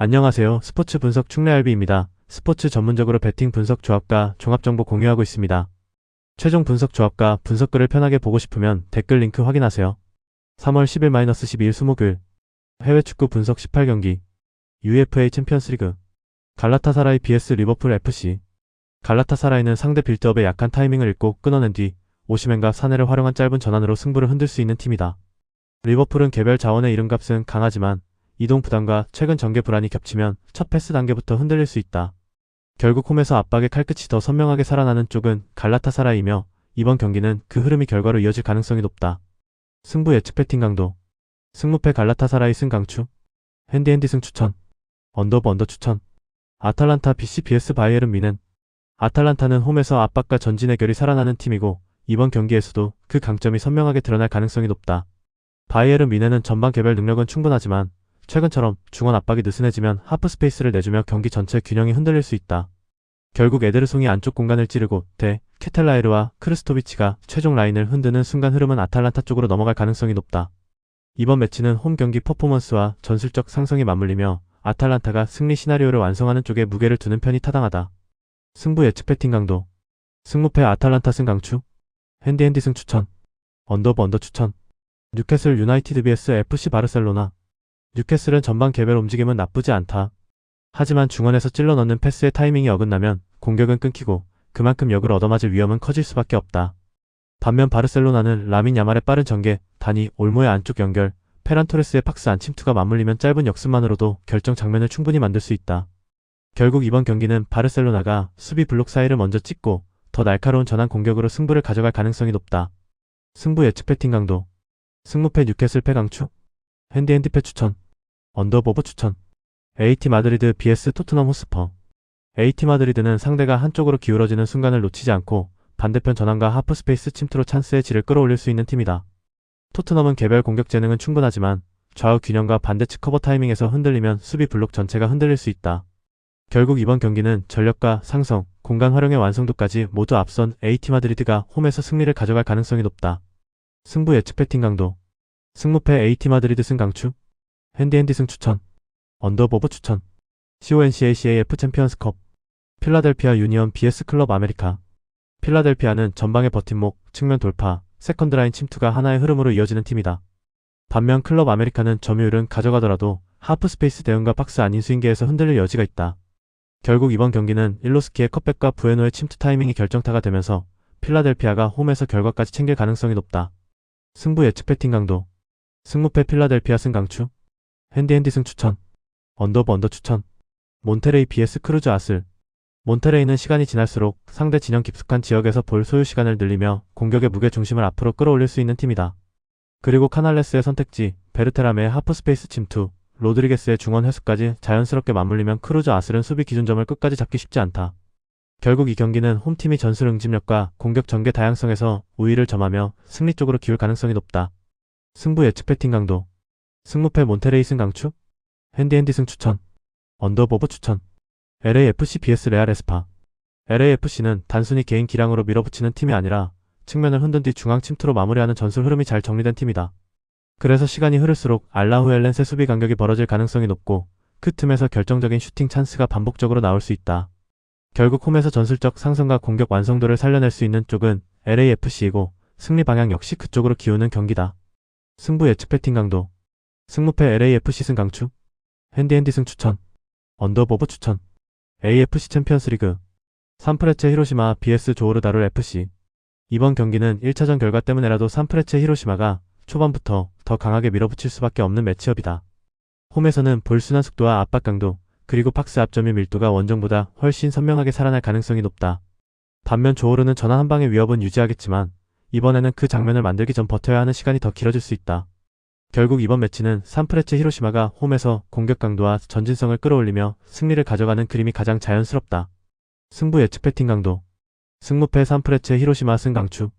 안녕하세요. 스포츠 분석 충래알비입니다. 스포츠 전문적으로 배팅 분석 조합과 종합정보 공유하고 있습니다. 최종 분석 조합과 분석글을 편하게 보고 싶으면 댓글 링크 확인하세요. 3월 10일-12일 수목일 해외 축구 분석 18경기 UEFA 챔피언스리그 갈라타사라이 vs 리버풀 FC. 갈라타사라이는 상대 빌드업의 약한 타이밍을 읽고 끊어낸 뒤 오시멘과 사네를 활용한 짧은 전환으로 승부를 흔들 수 있는 팀이다. 리버풀은 개별 자원의 이름값은 강하지만 이동 부담과 최근 전개 불안이 겹치면 첫 패스 단계부터 흔들릴 수 있다. 결국 홈에서 압박의 칼끝이 더 선명하게 살아나는 쪽은 갈라타사라이이며 이번 경기는 그 흐름이 결과로 이어질 가능성이 높다. 승부 예측 배팅 강도 승무패 갈라타사라이 승 강추 핸디핸디 승 추천 언더 추천 아탈란타 BC vs 바이에른 뮌헨. 아탈란타는 홈에서 압박과 전진의 결이 살아나는 팀이고 이번 경기에서도 그 강점이 선명하게 드러날 가능성이 높다. 바이에른 뮌헨은 전방 개별 능력은 충분하지만 최근처럼 중원 압박이 느슨해지면 하프 스페이스를 내주며 경기 전체 균형이 흔들릴 수 있다. 결국 에데르송이 안쪽 공간을 찌르고 케텔라에르와 크르스토비치가 최종 라인을 흔드는 순간 흐름은 아탈란타 쪽으로 넘어갈 가능성이 높다. 이번 매치는 홈 경기 퍼포먼스와 전술적 상성이 맞물리며 아탈란타가 승리 시나리오를 완성하는 쪽에 무게를 두는 편이 타당하다. 승부 예측 배팅 강도 승무패 아탈란타 승 강추 핸디핸디 승 추천 언더 추천 뉴캐슬 유나이티드 vs FC 바르셀로나. 뉴캐슬은 전방 개별 움직임은 나쁘지 않다. 하지만 중원에서 찔러 넣는 패스의 타이밍이 어긋나면 공격은 끊기고 그만큼 역을 얻어맞을 위험은 커질 수밖에 없다. 반면 바르셀로나는 라민 야말의 빠른 전개, 다니 올모의 안쪽 연결, 페란 토레스의 박스 안 침투가 맞물리면 짧은 역습만으로도 결정 장면을 충분히 만들 수 있다. 결국 이번 경기는 바르셀로나가 수비 블록 사이를 먼저 찍고 더 날카로운 전환 공격으로 승부를 가져갈 가능성이 높다. 승부 예측 배팅 강도 승무패 뉴캐슬 패 강추 핸디핸디 패 추천 언더 추천 AT 마드리드 vs 토트넘 호스퍼. AT 마드리드는 상대가 한쪽으로 기울어지는 순간을 놓치지 않고 반대편 전환과 하프 스페이스 침투로 찬스의 질을 끌어올릴 수 있는 팀이다. 토트넘은 개별 공격 재능은 충분하지만 좌우 균형과 반대측 커버 타이밍에서 흔들리면 수비 블록 전체가 흔들릴 수 있다. 결국 이번 경기는 전력과 상성, 공간 활용의 완성도까지 모두 앞선 AT 마드리드가 홈에서 승리를 가져갈 가능성이 높다. 승부 예측 배팅 강도 승무패 AT 마드리드 승 강추 핸디핸디 승 추천 언더 추천 CONCACAF 챔피언스컵 필라델피아 유니언 vs 클럽 아메리카. 필라델피아는 전방의 버팀목, 측면 돌파, 세컨드라인 침투가 하나의 흐름으로 이어지는 팀이다. 반면 클럽 아메리카는 점유율은 가져가더라도 하프 스페이스 대응과 박스 안 인스윙계에서 흔들릴 여지가 있다. 결국 이번 경기는 일로스키의 컷백과 부에노의 침투 타이밍이 결정타가 되면서 필라델피아가 홈에서 결과까지 챙길 가능성이 높다. 승부 예측 배팅 강도 승무패 필라델피아 승 강추 핸디핸디 승 추천 언더 추천 몬테레이 vs 크루즈 아슬. 몬테레이는 시간이 지날수록 상대 진영 깊숙한 지역에서 볼 소유 시간을 늘리며 공격의 무게 중심을 앞으로 끌어올릴 수 있는 팀이다. 그리고 카날레스의 선택지, 베르테람의 하프 스페이스 침투, 로드리게스의 중원 회수까지 자연스럽게 맞물리면 크루즈 아슬은 수비 기준점을 끝까지 잡기 쉽지 않다. 결국 이 경기는 홈팀이 전술 응집력과 공격 전개 다양성에서 우위를 점하며 승리 쪽으로 기울 가능성이 높다. 승부 예측 배팅 강도 승무패 몬테레이 승 강추 핸디핸디 승 추천 언더 추천 LAFC vs 레알 에스파. LAFC는 단순히 개인 기량으로 밀어붙이는 팀이 아니라 측면을 흔든 뒤 중앙 침투로 마무리하는 전술 흐름이 잘 정리된 팀이다. 그래서 시간이 흐를수록 알라후 엘렌스의 수비 간격이 벌어질 가능성이 높고 그 틈에서 결정적인 슈팅 찬스가 반복적으로 나올 수 있다. 결국 홈에서 전술적 상승과 공격 완성도를 살려낼 수 있는 쪽은 LAFC이고 승리 방향 역시 그쪽으로 기우는 경기다. 승부 예측 배팅 강도 승무패 LAFC 승 강추 핸디핸디 승 추천 언더 추천 AFC 챔피언스리그 산프레체 히로시마 vs 조오르다룰 FC. 이번 경기는 1차전 결과 때문에라도 산프레체 히로시마가 초반부터 더 강하게 밀어붙일 수밖에 없는 매치업이다. 홈에서는 볼 순환 속도와 압박 강도 그리고 박스 앞 점유 밀도가 원정보다 훨씬 선명하게 살아날 가능성이 높다. 반면 조오르는 전환 한 방의 위협은 유지하겠지만 이번에는 그 장면을 만들기 전 버텨야 하는 시간이 더 길어질 수 있다. 결국 이번 매치는 산프레체 히로시마가 홈에서 공격 강도와 전진성을 끌어올리며 승리를 가져가는 그림이 가장 자연스럽다. 승부 예측 배팅 강도 승무패 산프레체 히로시마 승 강추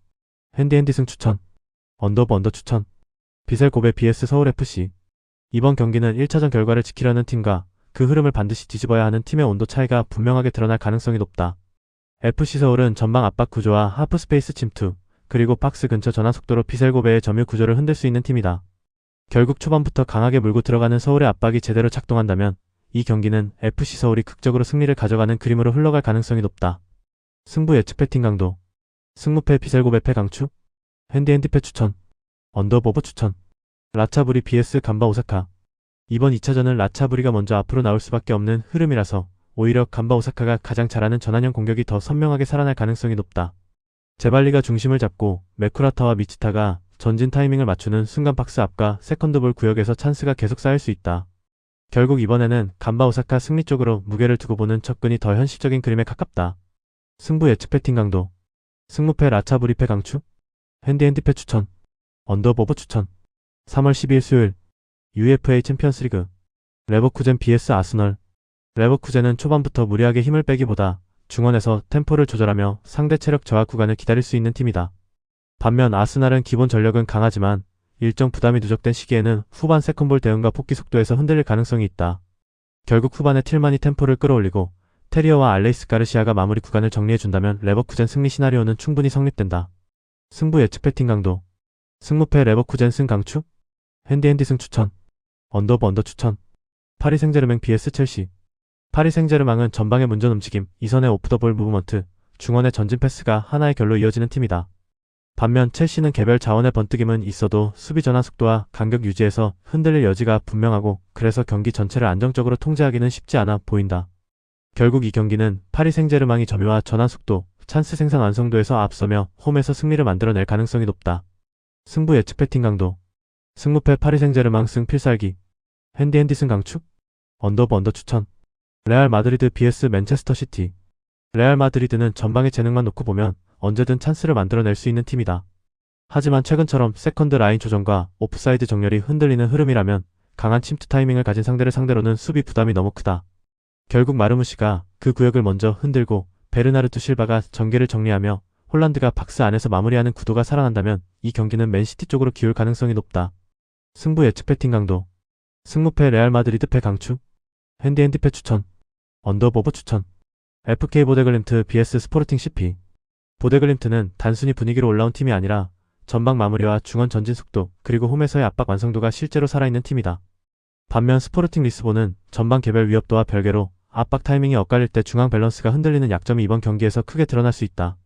핸디핸디 승 추천 언더 추천 비셀 고베 vs 서울FC. 이번 경기는 1차전 결과를 지키려는 팀과 그 흐름을 반드시 뒤집어야 하는 팀의 온도 차이가 분명하게 드러날 가능성이 높다. FC 서울은 전방 압박 구조와 하프 스페이스 침투 그리고 박스 근처 전환 속도로 비셀 고베의 점유 구조를 흔들 수 있는 팀이다. 결국 초반부터 강하게 물고 들어가는 서울의 압박이 제대로 작동한다면 이 경기는 FC 서울이 극적으로 승리를 가져가는 그림으로 흘러갈 가능성이 높다. 승부 예측 배팅 강도. 승무패 비셀고 배패 강추. 핸디패 추천. 언더보버 추천. 라차부리 vs 간바 오사카. 이번 2차전은 라차부리가 먼저 앞으로 나올 수밖에 없는 흐름이라서 오히려 간바 오사카가 가장 잘하는 전환형 공격이 더 선명하게 살아날 가능성이 높다. 제발리가 중심을 잡고 메쿠라타와 미치타가 전진 타이밍을 맞추는 순간 박스 앞과 세컨드볼 구역에서 찬스가 계속 쌓일 수 있다. 결국 이번에는 간바 오사카 승리 쪽으로 무게를 두고 보는 접근이 더 현실적인 그림에 가깝다. 승부 예측 배팅 강도. 승무패 라차부리패 강추. 핸디패 추천. 언더보버 추천. 3월 12일 수요일 UEFA 챔피언스리그 레버쿠젠 vs 아스널. 레버쿠젠은 초반부터 무리하게 힘을 빼기보다 중원에서 템포를 조절하며 상대 체력 저하 구간을 기다릴 수 있는 팀이다. 반면 아스날은 기본 전력은 강하지만 일정 부담이 누적된 시기에는 후반 세컨볼 대응과 폭기 속도에서 흔들릴 가능성이 있다. 결국 후반에 틸만이 템포를 끌어올리고 테리어와 알레이스 가르시아가 마무리 구간을 정리해준다면 레버쿠젠 승리 시나리오는 충분히 성립된다. 승부 예측 배팅 강도. 승무패 레버쿠젠 승 강추. 핸디 승 추천. 언더 추천. 파리 생제르맹 vs 첼시. 파리 생제르맹은 전방의 문전 움직임, 이선의 오프 더 볼 무브먼트, 중원의 전진 패스가 하나의 결로 이어지는 팀이다. 반면 첼시는 개별 자원의 번뜩임은 있어도 수비 전환 속도와 간격 유지에서 흔들릴 여지가 분명하고 그래서 경기 전체를 안정적으로 통제하기는 쉽지 않아 보인다. 결국 이 경기는 파리 생제르맹이 점유와 전환 속도, 찬스 생산 완성도에서 앞서며 홈에서 승리를 만들어낼 가능성이 높다. 승부 예측 배팅 강도. 승무패 파리 생제르맹 승 필살기. 핸디 승 강추. 언더 추천. 레알 마드리드 vs 맨체스터 시티. 레알 마드리드는 전방의 재능만 놓고 보면 언제든 찬스를 만들어낼 수 있는 팀이다. 하지만 최근처럼 세컨드 라인 조정과 오프사이드 정렬이 흔들리는 흐름이라면 강한 침투 타이밍을 가진 상대를 상대로는 수비 부담이 너무 크다. 결국 마르무시가 그 구역을 먼저 흔들고 베르나르투 실바가 전개를 정리하며 홀란드가 박스 안에서 마무리하는 구도가 살아난다면 이 경기는 맨시티 쪽으로 기울 가능성이 높다. 승부 예측 배팅 강도. 승무패 레알 마드리드 패 강추. 핸디패 추천. 언더보버 추천. FK 보데글림트 vs 스포르팅 CP. 보데글림트는 단순히 분위기로 올라온 팀이 아니라 전방 마무리와 중원 전진 속도 그리고 홈에서의 압박 완성도가 실제로 살아있는 팀이다. 반면 스포르팅 리스본은 전방 개별 위협도와 별개로 압박 타이밍이 엇갈릴 때 중앙 밸런스가 흔들리는 약점이 이번 경기에서 크게 드러날 수 있다.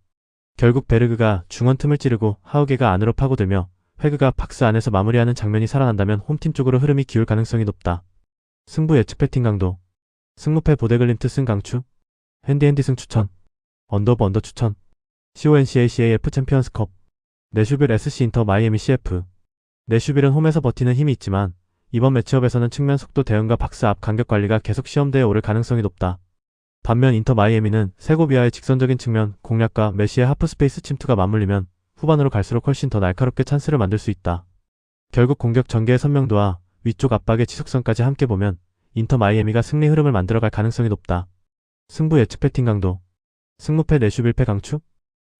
결국 베르그가 중원 틈을 찌르고 하우게가 안으로 파고들며 회그가 박스 안에서 마무리하는 장면이 살아난다면 홈팀 쪽으로 흐름이 기울 가능성이 높다. 승부 예측 배팅 강도. 승무패 보데글림트 승 강추. 핸디 승 추천. 언더 추천. CONCACAF 챔피언스컵. 내슈빌 SC 인터 마이애미 CF. 내슈빌은 홈에서 버티는 힘이 있지만 이번 매치업에서는 측면 속도 대응과 박스 앞 간격 관리가 계속 시험대에 오를 가능성이 높다. 반면 인터 마이애미는 세고비아의 직선적인 측면 공략과 메시의 하프스페이스 침투가 맞물리면 후반으로 갈수록 훨씬 더 날카롭게 찬스를 만들 수 있다. 결국 공격 전개의 선명도와 위쪽 압박의 지속성까지 함께 보면 인터 마이애미가 승리 흐름을 만들어갈 가능성이 높다. 승부 예측 배팅 강도. 승무패 내슈빌 패 강추.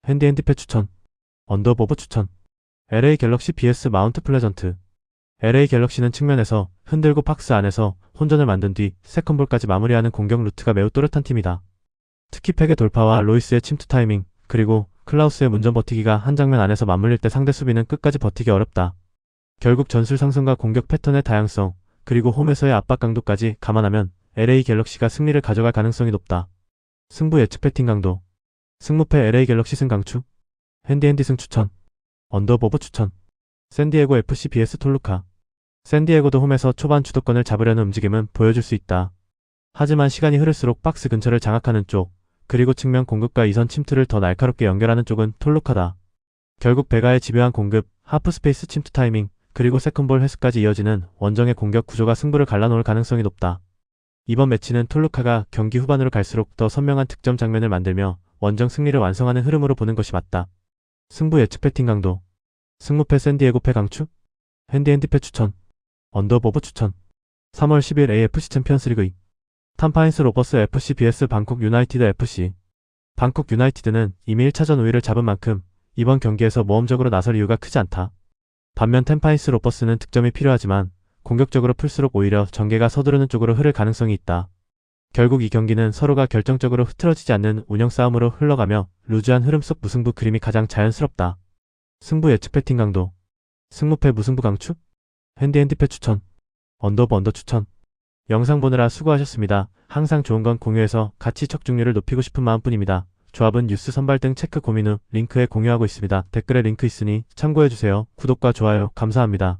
핸디패 추천. 언더보버 추천. LA 갤럭시 vs 마운트 플레전트. LA 갤럭시는 측면에서 흔들고 박스 안에서 혼전을 만든 뒤 세컨볼까지 마무리하는 공격 루트가 매우 또렷한 팀이다. 특히 팩의 돌파와 로이스의 침투 타이밍, 그리고 클라우스의 문전 버티기가 한 장면 안에서 맞물릴 때 상대 수비는 끝까지 버티기 어렵다. 결국 전술 상승과 공격 패턴의 다양성, 그리고 홈에서의 압박 강도까지 감안하면 LA 갤럭시가 승리를 가져갈 가능성이 높다. 승부 예측 배팅 강도. 승무패 LA 갤럭시 승 강추. 핸디 승 추천. 언더보버 추천. 샌디에고 FC vs 톨루카. 샌디에고도 홈에서 초반 주도권을 잡으려는 움직임은 보여줄 수 있다. 하지만 시간이 흐를수록 박스 근처를 장악하는 쪽, 그리고 측면 공급과 이선 침투를 더 날카롭게 연결하는 쪽은 톨루카다. 결국 베가의 집요한 공급, 하프스페이스 침투 타이밍, 그리고 세컨볼 회수까지 이어지는 원정의 공격 구조가 승부를 갈라놓을 가능성이 높다. 이번 매치는 톨루카가 경기 후반으로 갈수록 더 선명한 득점 장면을 만들며 원정 승리를 완성하는 흐름으로 보는 것이 맞다. 승부 예측 배팅 강도. 승무패 샌디에고 패 강추. 핸디패 추천. 언더보버 추천. 3월 10일 AFC 챔피언스리그 탐파인스 로버스 FC vs 방콕 유나이티드 FC. 방콕 유나이티드는 이미 1차전 우위를 잡은 만큼 이번 경기에서 모험적으로 나설 이유가 크지 않다. 반면 템파인스 로버스는 득점이 필요하지만 공격적으로 풀수록 오히려 전개가 서두르는 쪽으로 흐를 가능성이 있다. 결국 이 경기는 서로가 결정적으로 흐트러지지 않는 운영 싸움으로 흘러가며 루즈한 흐름 속 무승부 그림이 가장 자연스럽다. 승부 예측 배팅 강도. 승무패 무승부 강추. 핸디패 추천. 언더 추천. 영상 보느라 수고하셨습니다. 항상 좋은 건 공유해서 같이 척중률을 높이고 싶은 마음뿐입니다. 조합은 뉴스 선발 등 체크 고민 후 링크에 공유하고 있습니다. 댓글에 링크 있으니 참고해주세요. 구독과 좋아요 감사합니다.